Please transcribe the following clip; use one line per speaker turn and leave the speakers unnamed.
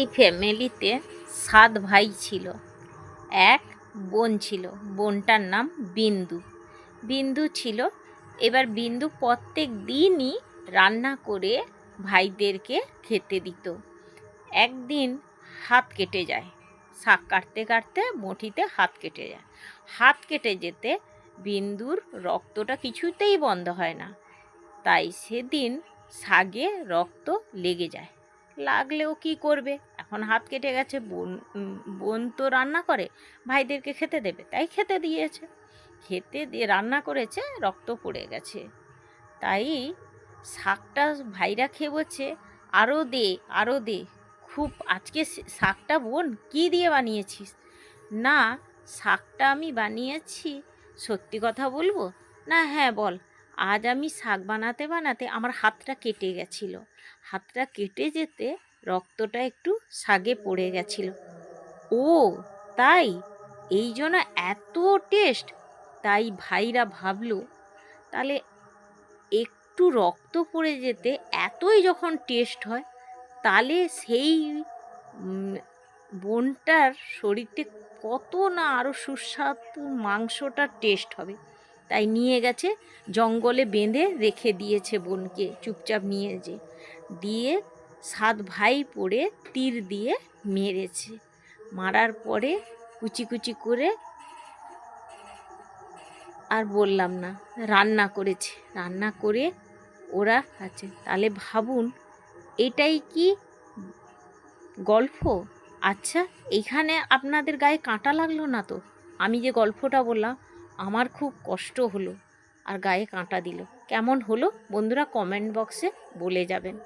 একটি ফ্যামিলিতে 7 ভাই ছিল। এক বোন ছিল, বোনটার নাম বিন্দু। বিন্দু ছিল, এবার বিন্দু প্রত্যেক দিনই রান্না করে ভাইদেরকে খেতে দিত। একদিন হাত কেটে যায়, শাক কাটতে কাটতে বঁটিতে হাত কেটে যায়। হাত কেটে যেতে বিন্দুর রক্তটা কিছুতেই বন্ধ হয় না, তাই সেদিন শাকে রক্ত লেগে যায়। লাগলেও কি করবে, এখন হাত কেটে গেছে, বোন তো রান্না করে ভাইদেরকে খেতে দেবে, তাই খেতে দিয়েছে। খেতে দিয়ে রান্না করেছে, রক্ত পড়ে গেছে, তাই শাকটা ভাইরা খেয়ে বলছে, আরও দে আরও দে, খুব আজকে শাকটা বোন কী দিয়ে বানিয়েছিস? না, শাকটা আমি বানিয়েছি, সত্যি কথা বলবো? না, হ্যাঁ বল। আজ আমি শাক বানাতে বানাতে আমার হাতটা কেটে গেছিলো, হাতটা কেটে যেতে রক্তটা একটু শাকে পড়ে গেছিল। ও তাই, এই জন্য এত টেস্ট? তাই ভাইরা ভাবলো, তাহলে একটু রক্ত পড়ে যেতে এতই যখন টেস্ট হয়, তাহলে সেই বোনটার শরীরতে কত না আরও সুস্বাদু মাংসটার টেস্ট হবে। তাই নিয়ে গেছে জঙ্গলে বেঁধে রেখে দিয়েছে বোনকে, চুপচাপ নিয়ে দিয়ে 7 ভাই পড়ে তীর দিয়ে মেরেছে। মারার পরে কুচি কুচি করে, আর বললাম না, রান্না করেছে, রান্না করে ওরা আছে। তাহলে ভাবুন, এটাই কি গল্প? আচ্ছা, এইখানে আপনাদের গায়ে কাঁটা লাগলো না তো? আমি যে গল্পটা বললাম, আমার খুব কষ্ট হলো আর গায়ে কাঁটা দিল। কেমন হলো বন্ধুরা, কমেন্ট বক্সে বলে যাবেন।